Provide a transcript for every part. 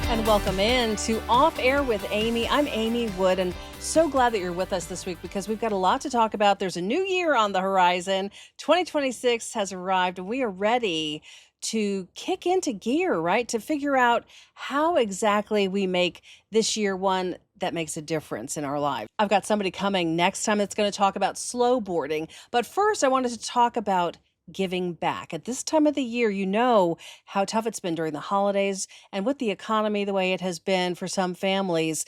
And welcome in to Off Air with Amy. I'm Amy Wood, and so glad that you're with us this week because we've got a lot to talk about. There's a new year on the horizon. 2026 has arrived, and we are ready to kick into gear, right? To figure out how exactly we make this year one that makes a difference in our lives. I've got somebody coming next time that's going to talk about slow boarding. But first, I wanted to talk about giving back. At this time of the year, you know how tough it's been during the holidays and with the economy the way it has been for some families,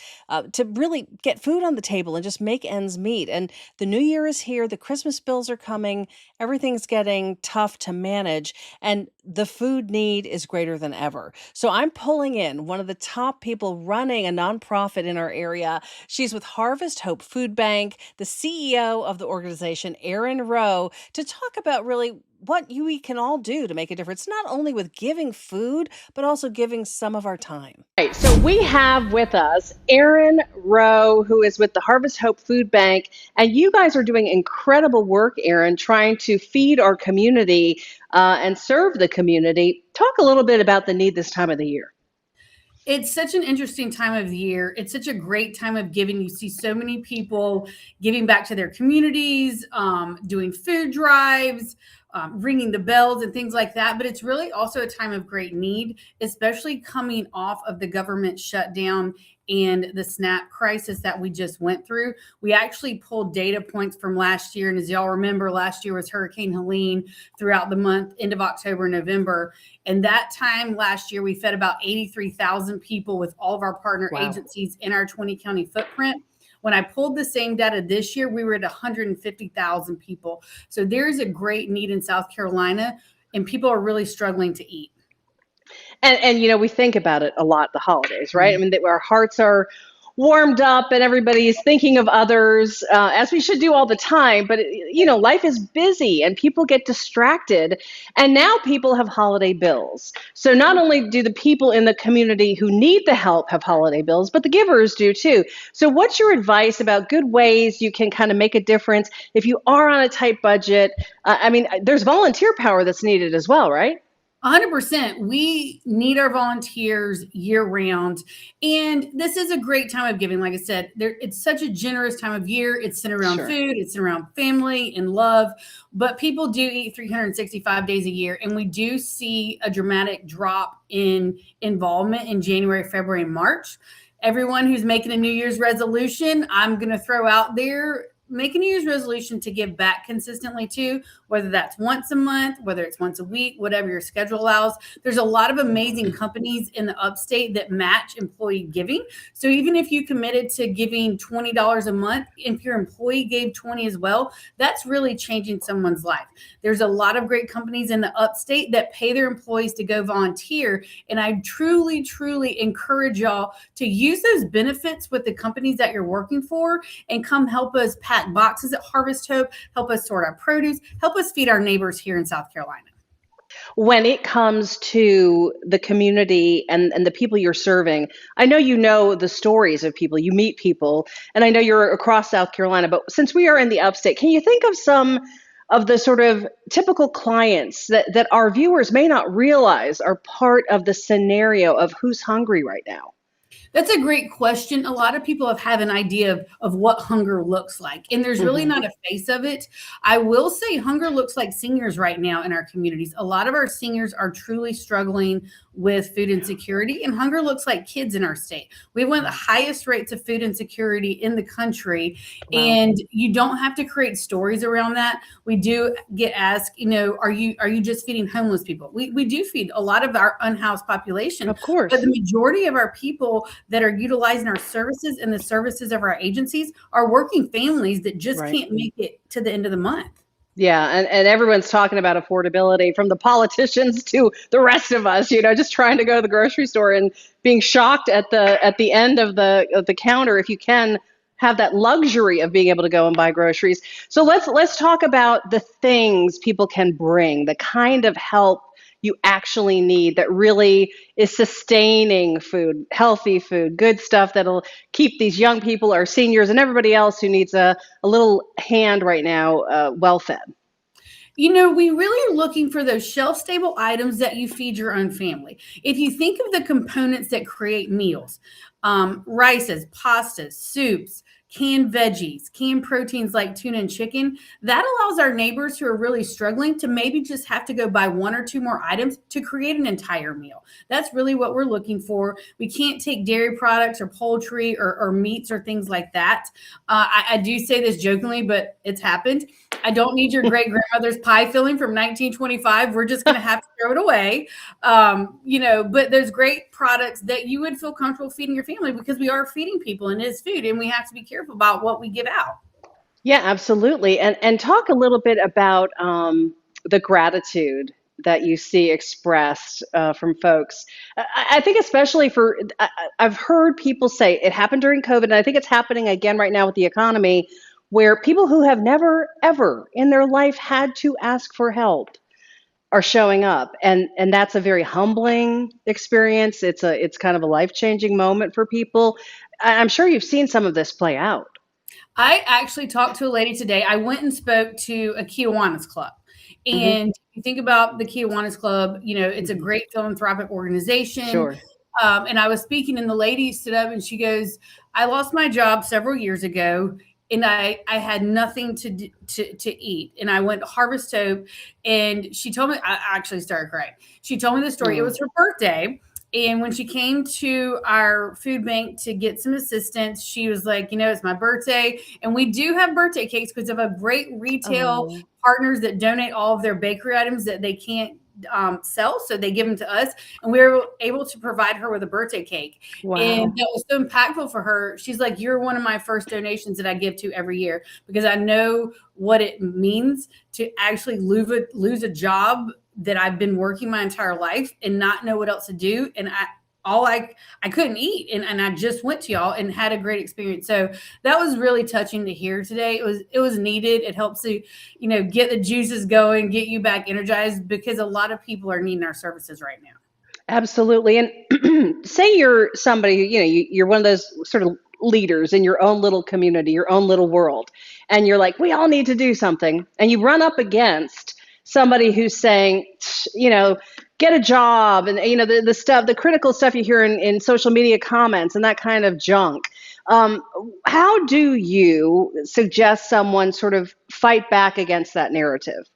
to really get food on the table and just make ends meet. And the new year is here, the Christmas bills are coming, everything's getting tough to manage, and the food need is greater than ever. So I'm pulling in one of the top people running a nonprofit in our area. She's with Harvest Hope Food Bank, the CEO of the organization, Erin Rowe, to talk about really what we can all do to make a difference, not only with giving food, but also giving some of our time. Right. So we have with us Erin Rowe, who is with the Harvest Hope Food Bank. And you guys are doing incredible work, Erin, trying to feed our community and serve the community. Talk a little bit about the need this time of the year. It's such an interesting time of year. It's such a great time of giving. You see so many people giving back to their communities, doing food drives, ringing the bells and things like that. But it's really also a time of great need, especially coming off of the government shutdown and the SNAP crisis that we just went through. We actually pulled data points from last year. And as y'all remember, last year was Hurricane Helene throughout the month, end of October, November. And that time last year, we fed about 83,000 people with all of our partner agencies in our 20 county footprint. When I pulled the same data this year, we were at 150,000 people. So there's a great need in South Carolina, and people are really struggling to eat. And you know, we think about it a lot, the holidays, right? I mean, our hearts are warmed up and everybody's thinking of others, as we should do all the time. But, you know, life is busy and people get distracted. And now people have holiday bills. So not only do the people in the community who need the help have holiday bills, but the givers do too. So what's your advice about good ways you can kind of make a difference if you are on a tight budget? I mean, there's volunteer power that's needed as well, right? 100%. We need our volunteers year round. And this is a great time of giving. Like I said, it's such a generous time of year. It's centered around food, it's centered around family and love. But people do eat 365 days a year. And we do see a dramatic drop in involvement in January, February, and March. Everyone who's making a New Year's resolution, I'm going to throw out there, make a New Year's resolution to give back consistently too, whether that's once a month, whether it's once a week, whatever your schedule allows. There's a lot of amazing companies in the upstate that match employee giving. So even if you committed to giving $20 a month, if your employee gave 20 as well, that's really changing someone's life. There's a lot of great companies in the upstate that pay their employees to go volunteer. And I truly, truly encourage y'all to use those benefits with the companies that you're working for and come help us pack boxes at Harvest Hope, help us sort our produce, help us feed our neighbors here in South Carolina. When it comes to the community and the people you're serving, I know the stories of people, you meet people, and I know you're across South Carolina, but since we are in the upstate, can you think of some of the sort of typical clients that our viewers may not realize are part of the scenario of who's hungry right now? That's a great question. A lot of people have an idea of what hunger looks like, and there's really not a face of it. I will say hunger looks like seniors right now in our communities. A lot of our seniors are truly struggling with food insecurity, and hunger looks like kids in our state. We have one of the highest rates of food insecurity in the country, and you don't have to create stories around that. We do get asked, are you just feeding homeless people? We do feed a lot of our unhoused population, of course, but the majority of our people that are utilizing our services and the services of our agencies are working families that just can't make it to the end of the month. Yeah, and everyone's talking about affordability, from the politicians to the rest of us, just trying to go to the grocery store and being shocked at the end of the counter if you can have that luxury of being able to go and buy groceries. So let's talk about the things people can bring, the kind of help you actually need that really is sustaining food, healthy food, good stuff that'll keep these young people, our seniors, and everybody else who needs a little hand right now well fed. We really are looking for those shelf stable items that you feed your own family. If you think of the components that create meals, rices, pastas, soups, canned veggies, canned proteins like tuna and chicken, that allows our neighbors who are really struggling to maybe just have to go buy one or two more items to create an entire meal. That's really what we're looking for. We can't take dairy products or poultry or meats or things like that. I do say this jokingly, but it's happened. I don't need your great grandmother's pie filling from 1925. We're just going to have to throw it away. But there's great products that you would feel comfortable feeding your family because we are feeding people and it is food, and we have to be careful about what we give out. Yeah, absolutely. And talk a little bit about the gratitude that you see expressed from folks. I think especially I've heard people say it happened during COVID, and I think it's happening again right now with the economy, where people who have never, ever in their life had to ask for help are showing up. And that's a very humbling experience. It's kind of a life-changing moment for people. I'm sure you've seen some of this play out. I actually talked to a lady today. I went and spoke to a Kiwanis Club. Hmm. And you think about the Kiwanis Club, it's a great philanthropic organization. Sure. And I was speaking, and the lady stood up and she goes, I lost my job several years ago, and I had nothing to eat. And I went to Harvest Hope, and she told me, I actually started crying. She told me the story. It was her birthday. And when she came to our food bank to get some assistance, she was like, it's my birthday. And we do have birthday cakes because of a great retail Oh, partners that donate all of their bakery items that they can't sell. So they give them to us. And we were able to provide her with a birthday cake. And wow. that was so impactful for her. She's like, you're one of my first donations that I give to every year because I know what it means to actually lose a job that I've been working my entire life and not know what else to do. And I couldn't eat. And I just went to y'all and had a great experience. So that was really touching to hear today. It was needed. It helps to, get the juices going, get you back energized because a lot of people are needing our services right now. Absolutely. And say you're somebody, you're one of those sort of leaders in your own little community, your own little world, and you're like, we all need to do something. And you run up against somebody who's saying, get a job, and the stuff, the critical stuff you hear in social media comments and that kind of junk. How do you suggest someone sort of fight back against that narrative?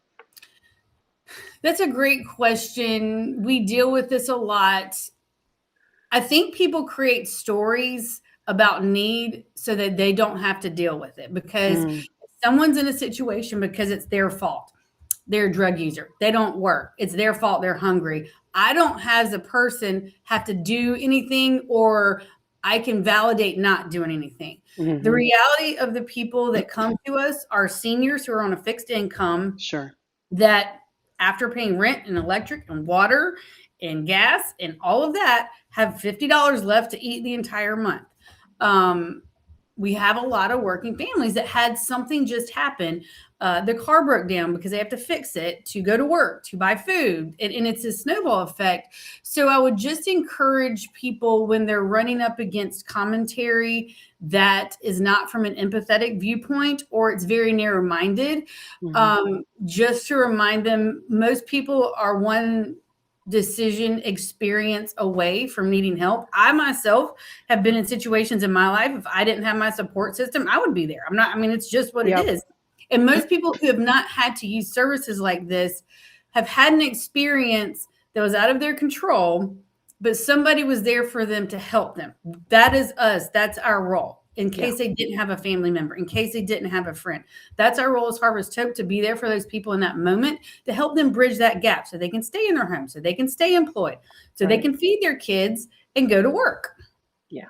That's a great question. We deal with this a lot. I think people create stories about need so that they don't have to deal with it because someone's in a situation because it's their fault. They're a drug user. They don't work. It's their fault. They're hungry. I don't, as a person, have to do anything, or I can validate not doing anything. Mm-hmm. The reality of the people that come to us are seniors who are on a fixed income. Sure. That after paying rent and electric and water and gas and all of that have $50 left to eat the entire month. We have a lot of working families that had something just happen. The car broke down because they have to fix it to go to work, to buy food. And it's a snowball effect. So I would just encourage people when they're running up against commentary that is not from an empathetic viewpoint or it's very narrow-minded, just to remind them, most people are one decision experience away from needing help. I myself have been in situations in my life. If I didn't have my support system, I would be there. It's just what it is. And most people who have not had to use services like this have had an experience that was out of their control, but somebody was there for them to help them. That is us. That's our role. In case they didn't have a family member, in case they didn't have a friend. That's our role as Harvest Hope, to be there for those people in that moment to help them bridge that gap so they can stay in their home, so they can stay employed, so they can feed their kids and go to work. Yeah.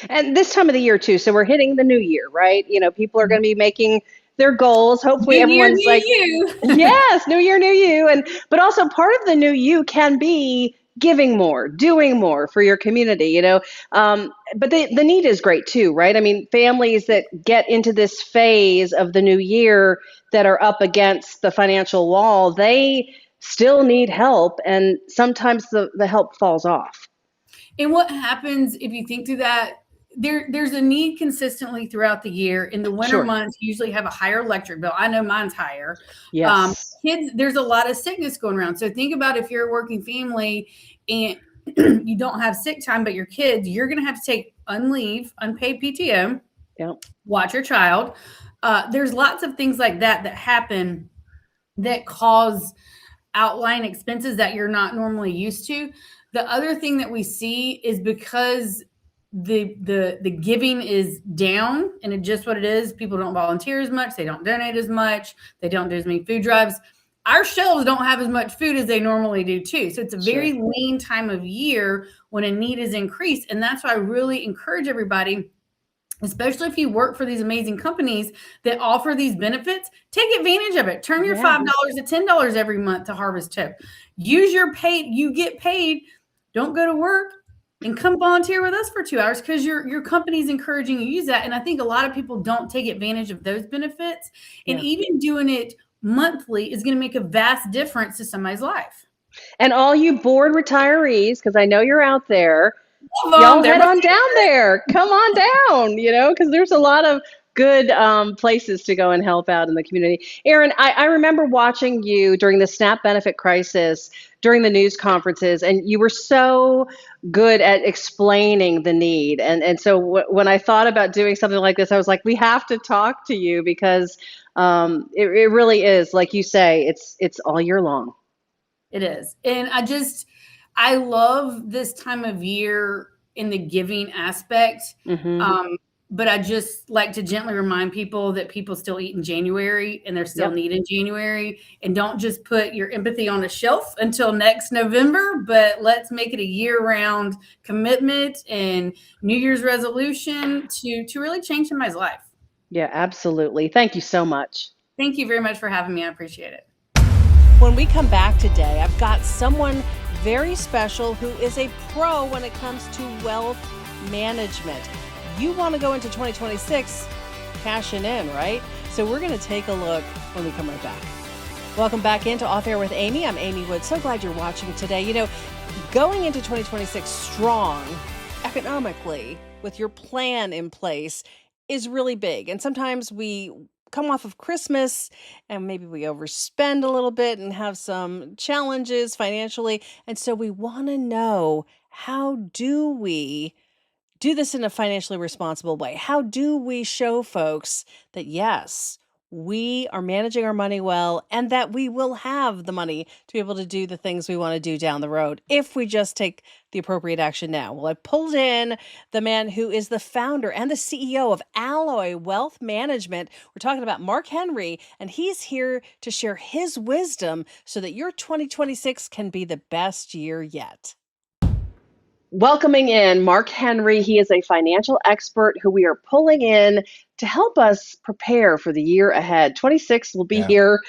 And this time of the year too. So we're hitting the new year, right? People are going to be making their goals. Hopefully everyone's new you. Yes, new year, new you. But also part of the new you can be giving more, doing more for your community, but the need is great too, right? I mean, families that get into this phase of the new year that are up against the financial wall, they still need help. And sometimes the help falls off. And what happens if you think through that, there's a need consistently throughout the year. In the winter Sure. months, you usually have a higher electric bill. I know mine's higher. Yes. Kids, there's a lot of sickness going around. So think about if you're a working family and you don't have sick time, but your kids, you're going to have to take unpaid PTO, Yep. watch your child. There's lots of things like that happen that cause outline expenses that you're not normally used to. The other thing that we see is because the giving is down, and it's just what it is. People don't volunteer as much, they don't donate as much, they don't do as many food drives. Our shelves don't have as much food as they normally do too. So it's a very lean time of year when a need is increased. And that's why I really encourage everybody, especially if you work for these amazing companies that offer these benefits, take advantage of it. Turn your $5 to $10 every month to Harvest Tip. Use your paid, you get paid. Don't go to work and come volunteer with us for 2 hours because your company's encouraging you to use that. And I think a lot of people don't take advantage of those benefits. And even doing it monthly is going to make a vast difference to somebody's life. And all you bored retirees, because I know you're out there, y'all head on down there. Come on down, because there's a lot of good places to go and help out in the community. Erin, I remember watching you during the SNAP benefit crisis, during the news conferences, and you were so good at explaining the need. And so when I thought about doing something like this, I was like, we have to talk to you because it really is, like you say, it's all year long. It is. And I love this time of year in the giving aspect. But I just like to gently remind people that people still eat in January and there's still need in January. And don't just put your empathy on a shelf until next November, but let's make it a year-round commitment and New Year's resolution to really change somebody's life. Yeah, absolutely. Thank you so much. Thank you very much for having me. I appreciate it. When we come back today, I've got someone very special who is a pro when it comes to wealth management. You want to go into 2026 cashing in, right? So we're going to take a look when we come right back. Welcome back into Off Air with Amy. I'm Amy Wood. So glad you're watching today. Going into 2026 strong economically with your plan in place is really big. And sometimes we come off of Christmas and maybe we overspend a little bit and have some challenges financially. And so we want to know, how do we do this in a financially responsible way? How do we show folks that, yes, we are managing our money well and that we will have the money to be able to do the things we want to do down the road if we just take the appropriate action now? Well, I pulled in the man who is the founder and the CEO of Alloy Wealth Management. We're talking about Mark Henry, and he's here to share his wisdom so that your 2026 can be the best year yet. Welcoming in Mark Henry. He is a financial expert who we are pulling in to help us prepare for the year ahead. 26 will be here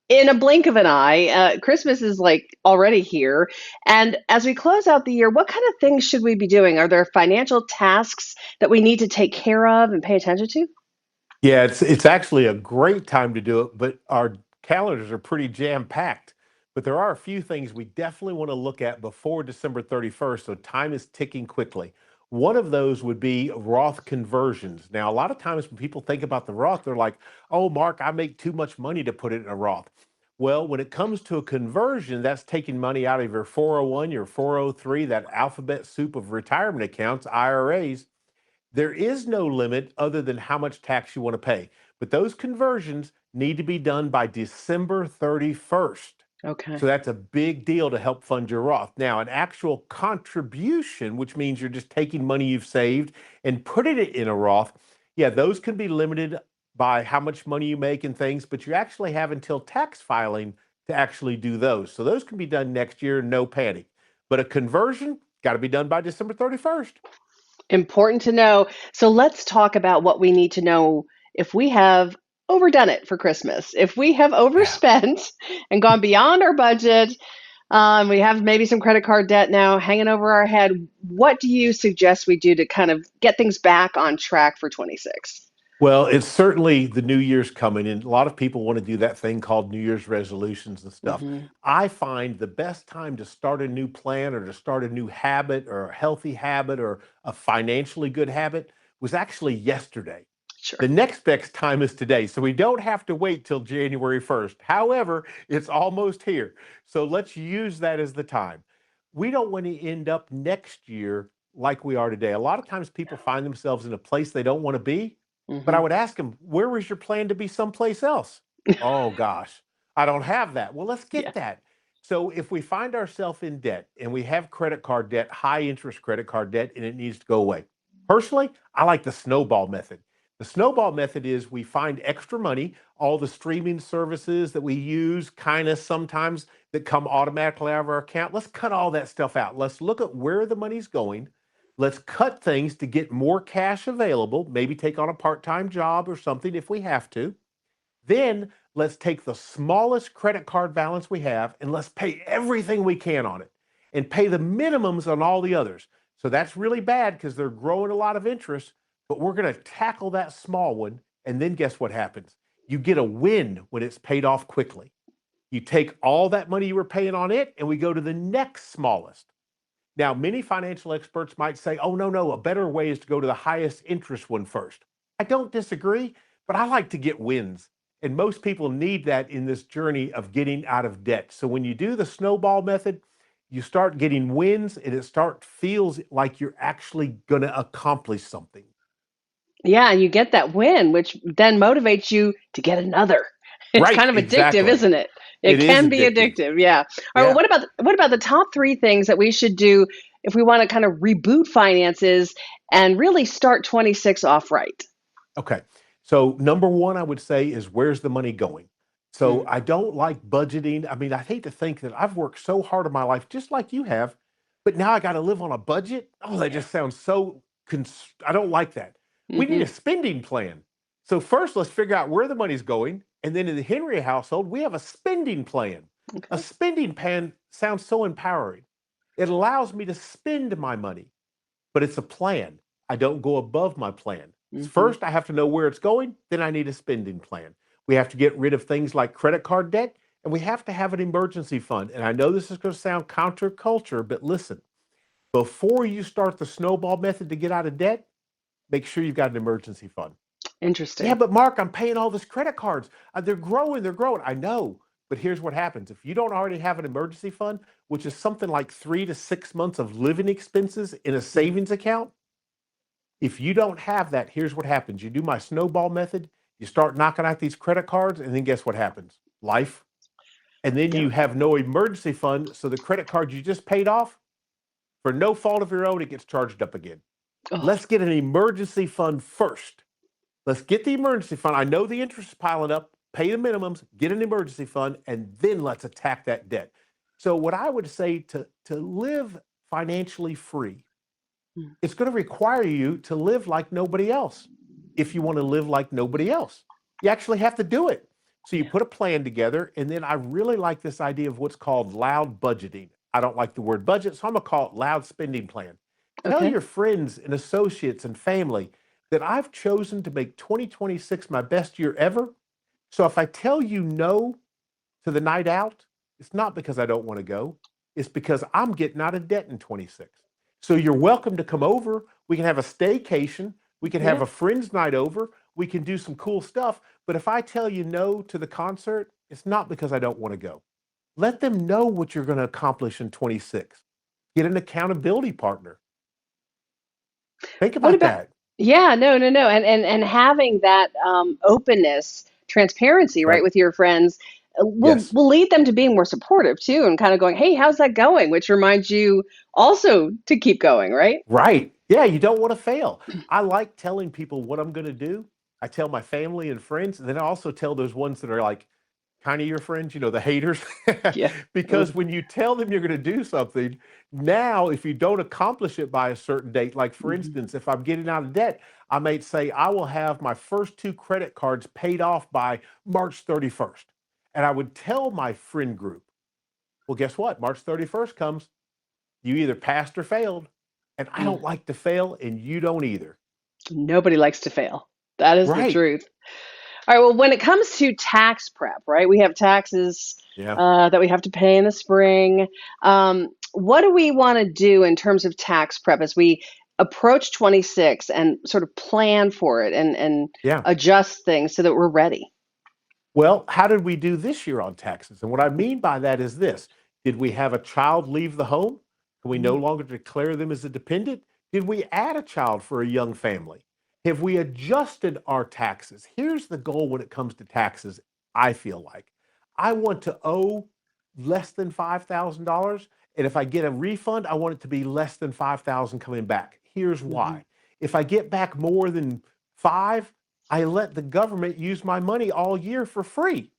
in a blink of an eye. Christmas is like already here. And as we close out the year, what kind of things should we be doing? Are there financial tasks that we need to take care of and pay attention to? Yeah, it's actually a great time to do it, but our calendars are pretty jam-packed. But there are a few things we definitely want to look at before December 31st, so time is ticking quickly. One of those would be Roth conversions. Now, a lot of times when people think about the Roth, they're like, oh, Mark, I make too much money to put it in a Roth. Well, when it comes to a conversion, that's taking money out of your 401, your 403, that alphabet soup of retirement accounts, IRAs. There is no limit other than how much tax you want to pay. But those conversions need to be done by December 31st. Okay. So that's a big deal to help fund your Roth. Now, an actual contribution, which means you're just taking money you've saved and putting it in a Roth, yeah, those can be limited by how much money you make and things, but you actually have until tax filing to actually do those. So those can be done next year, no panic. But a conversion got to be done by December 31st. Important to know. So let's talk about what we need to know if we have overdone it for Christmas. If we have overspent and gone beyond our budget, we have maybe some credit card debt now hanging over our head. What do you suggest we do to kind of get things back on track for 26? Well, it's certainly the New Year's coming, and a lot of people want to do that thing called New Year's resolutions and stuff. I find the best time to start a new plan or to start a new habit or a healthy habit or a financially good habit was actually yesterday. Sure. The next best time is today. So we don't have to wait till January 1st. However, it's almost here. So let's use that as the time. We don't want to end up next year like we are today. A lot of times people find themselves in a place they don't want to be. But I would ask them, where was your plan to be someplace else? Oh gosh, I don't have that. Well, let's Yeah. get that. So if we find ourselves in debt and we have credit card debt, high interest credit card debt, and it needs to go away. Personally, I like the snowball method. The snowball method is we find extra money, all the streaming services that we use kind of sometimes that come automatically out of our account. Let's cut all that stuff out. Let's look at where the money's going. Let's cut things to get more cash available, maybe take on a part-time job or something if we have to. Then let's take the smallest credit card balance we have and let's pay everything we can on it and pay the minimums on all the others. So that's really bad because they're growing a lot of interest, but we're going to tackle that small one. And then guess what happens? You get a win when it's paid off quickly. You take all that money you were paying on it and we go to the next smallest. Now, many financial experts might say, oh, no, a better way is to go to the highest interest one first. I don't disagree, but I like to get wins. And most people need that in this journey of getting out of debt. So when you do the snowball method, you start getting wins and it feels like you're actually going to accomplish something. Yeah, and you get that win, which then motivates you to get another. It's Right, kind of addictive, exactly. isn't it? It It is can be addictive. addictive. Yeah. All right. Yeah. Well, what about the top 3 things that we should do if we want to kind of reboot finances and really start 26 off right? Okay. So number one, I would say is where's the money going? So Mm, I don't like budgeting. I mean, I hate to think that I've worked so hard in my life, just like you have, but now I got to live on a budget. Oh, that yeah. just sounds so, I don't like that. We need Hmm. a spending plan. So first, let's figure out where the money's going. And then in the Henry household, we have a spending plan. A Okay. spending plan sounds so empowering. It allows me to spend my money, but it's a plan. I don't go above my plan. Hmm. First, I have to know where it's going. Then I need a spending plan. We have to get rid of things like credit card debt, and we have to have an emergency fund. And I know this is going to sound counterculture, but listen, before you start the snowball method to get out of debt, make sure you've got an emergency fund. Yeah, Interesting. but Mark, I'm paying all these credit cards. They're growing, they're growing. I know. But here's what happens. If you don't already have an emergency fund, which is something like 3 to 6 months of living expenses in a Mhm. savings account, if you don't have that, here's what happens. You do my snowball method, you start knocking out these credit cards, and then guess what happens? Life. And then Yep. you have no emergency fund. So the credit card you just paid off, for no fault of your own, it gets charged up again. Oh, Let's get an emergency fund first. Let's get the emergency fund. I know the interest is piling up, pay the minimums, get an emergency fund, and then let's attack that debt. So, what I would say to live financially free, mm, it's going to require you to live like nobody else. If you want to live like nobody else, you actually have to do it. So you yeah. put a plan together, and then I really like this idea of what's called loud budgeting. I don't like the word budget, so I'm going to call it loud spending plan. Tell Okay. your friends and associates and family that I've chosen to make 2026 my best year ever. So if I tell you no to the night out, it's not because I don't want to go. It's because I'm getting out of debt in 26. So you're welcome to come over. We can have a staycation. We can have Yeah. a friend's night over. We can do some cool stuff. But if I tell you no to the concert, it's not because I don't want to go. Let them know what you're going to accomplish in 26. Get an accountability partner. Think What about about, that. yeah, no. And having that openness, transparency, right, Right. with your friends Yes. will lead them to being more supportive too and kind of going, "Hey, how's that going?" which reminds you also to keep going, right? Right. Yeah, you don't want to fail. I like telling people what I'm going to do. I tell my family and friends, and then I also tell those ones that are like kind of your friends, the haters. Yeah. Because when you tell them you're going to do something, now if you don't accomplish it by a certain date, like for Mm-hmm. instance, if I'm getting out of debt, I might say I will have my first 2 credit cards paid off by March 31st. And I would tell my friend group, well, guess what? March 31st comes, you either passed or failed. And I Mm. don't like to fail, and you don't either. Nobody likes to fail. That is the Right. truth. All right. Well, when it comes to tax prep, right? We have taxes Yeah. that we have to pay in the spring. What do we want to do in terms of tax prep as we approach 26 and sort of plan for it and Yeah. adjust things so that we're ready? Well, how did we do this year on taxes? And what I mean by that is this: did we have a child leave the home? Can we no Mhm. longer declare them as a dependent? Did we add a child for a young family? Have we adjusted our taxes? Here's the goal when it comes to taxes, I feel like. I want to owe less than $5,000. And if I get a refund, I want it to be less than 5,000 coming back. Here's Mhm. why. If I get back more than five, I let the government use my money all year for free.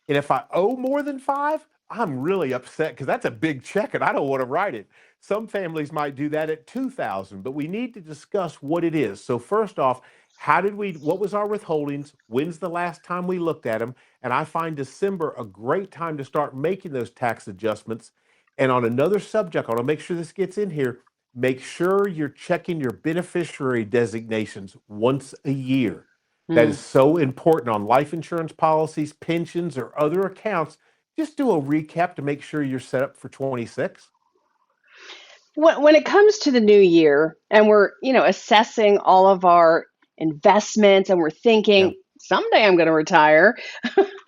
And if I owe more than five, I'm really upset because that's a big check and I don't want to write it. Some families might do that at 2,000, but we need to discuss what it is. So first off, what was our withholdings? When's the last time we looked at them? And I find December a great time to start making those tax adjustments. And on another subject, I want to make sure this gets in here. Make sure you're checking your beneficiary designations once a year. That is Mm. so important on life insurance policies, pensions, or other accounts. Just do a recap to make sure you're set up for 26. When it comes to the new year and we're, assessing all of our investments and we're Yeah. thinking someday I'm going to retire,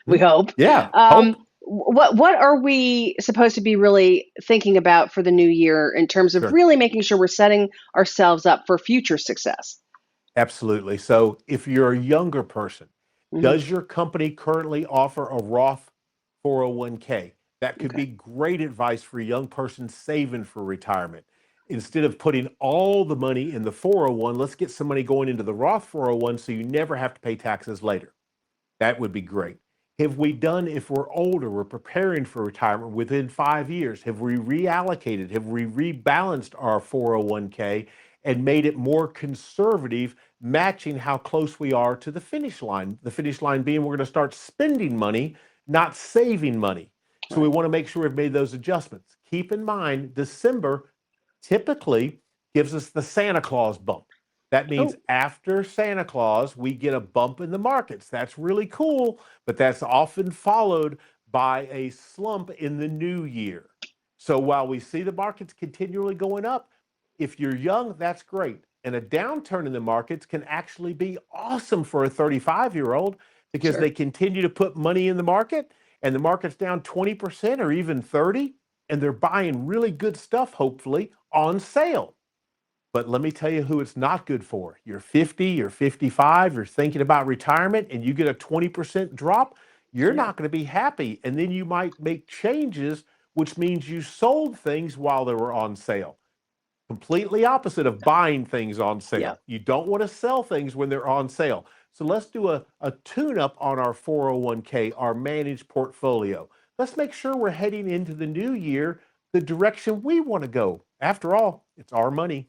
we Mhm. hope. Yeah. Hope. What are we supposed to be really thinking about for the new year in terms of Sure. really making sure we're setting ourselves up for future success? Absolutely. So if you're a younger person, Hmm. does your company currently offer a Roth 401k? That could Okay. be great advice for a young person saving for retirement. Instead of putting all the money in the 401, let's get some money going into the Roth 401 so you never have to pay taxes later. That would be great. Have we done, if we're older, we're preparing for retirement within 5 years, have we reallocated, have we rebalanced our 401k and made it more conservative, matching how close we are to the finish line? The finish line being we're going to start spending money, not saving money. So we Right. want to make sure we've made those adjustments. Keep in mind, December typically gives us the Santa Claus bump. That means Oh, after Santa Claus, we get a bump in the markets. That's really cool, but that's often followed by a slump in the new year. So while we see the markets continually going up, if you're young, that's great. And a downturn in the markets can actually be awesome for a 35-year-old because they sure. continue to put money in the market and the market's down 20% or even 30, and they're buying really good stuff, hopefully, on sale. But let me tell you who it's not good for. You're 50, you're 55, you're thinking about retirement, and you get a 20% drop, you're Yeah. not going to be happy. And then you might make changes, which means you sold things while they were on sale. Completely opposite of buying things on Yeah. sale. You don't want to sell things when they're on sale. So let's do a tune up on our 401k, our managed portfolio. Let's make sure we're heading into the new year the direction we want to go. After all, it's our money.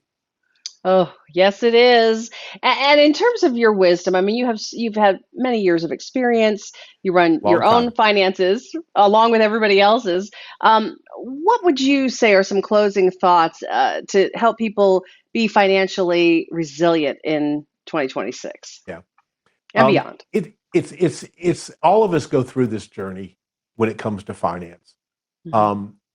Oh, yes, it is. And in terms of your wisdom, I mean, you've had many years of experience. You run your Long own time. finances along with everybody else's. What would you say are some closing thoughts to help people be financially resilient in 2026 Yeah. and beyond? It's all of us go through this journey when it comes to finance. Hmm.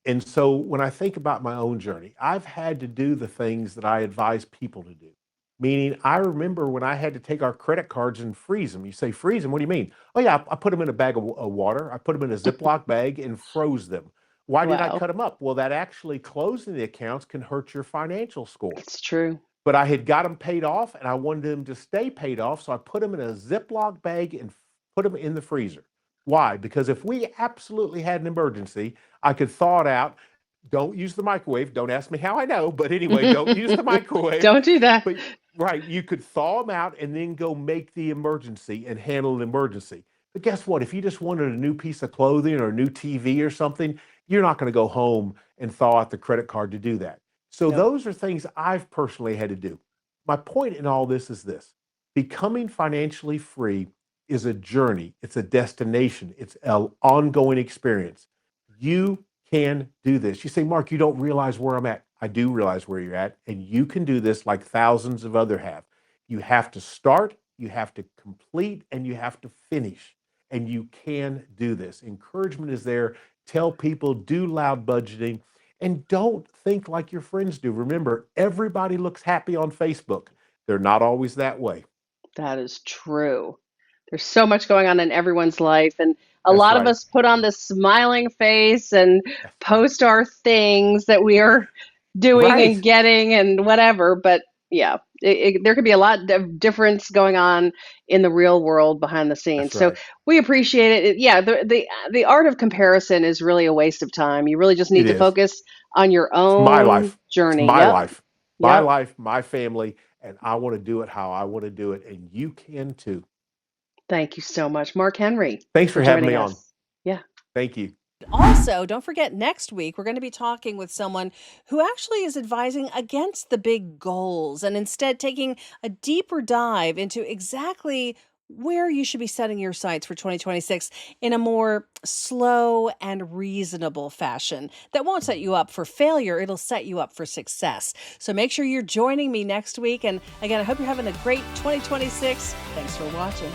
And so when I think about my own journey, I've had to do the things that I advise people to do. Meaning, I remember when I had to take our credit cards and freeze them. You say freeze them? What do you mean? Oh yeah, I put them in a bag of water. I put them in a Ziploc bag and froze them. Why did I Wow, cut them up? Well, that actually closing the accounts can hurt your financial score. it's true. But I had got them paid off and I wanted them to stay paid off. So I put them in a Ziploc bag and put them in the freezer. Why? Because if we absolutely had an emergency, I could thaw it out. Don't use the microwave. Don't ask me how I know. But anyway, don't use the microwave. Don't do that. But right, you could thaw them out and then go make the emergency and handle an emergency. But guess what? If you just wanted a new piece of clothing or a new TV or something, you're not going to go home and thaw out the credit card to do that. So Nope. those are things I've personally had to do. My point in all this is this: becoming financially free is a journey, it's a destination, it's an ongoing experience. You can do this. You say, Mark, you don't realize where I'm at. I do realize where you're at, and you can do this like thousands of other have. You have to start, you have to complete, and you have to finish. And you can do this. Encouragement is there. Tell people, do loud budgeting. And don't think like your friends do. Remember, everybody looks happy on Facebook. They're not always that way. That is true. There's so much going on in everyone's life, and a That's lot of right. us put on this smiling face and post our things that we are doing and Right. getting and whatever. But yeah, there could be a lot of difference going on in the real world behind the scenes. That's So right. we appreciate it. Yeah, the art of comparison is really a waste of time. You really just It need to is. focus on your It's my own life. It's journey. my Yep, life. My yep. life, my family, and I want to do it how I want to do it, and you can too. Thank you so much, Mark Henry, Thanks for for having me joining on. us. Yeah. Thank you. Also, don't forget next week, we're going to be talking with someone who actually is advising against the big goals and instead taking a deeper dive into exactly where you should be setting your sights for 2026 in a more slow and reasonable fashion that won't set you up for failure. It'll set you up for success. So make sure you're joining me next week. And again, I hope you're having a great 2026. Thanks for watching.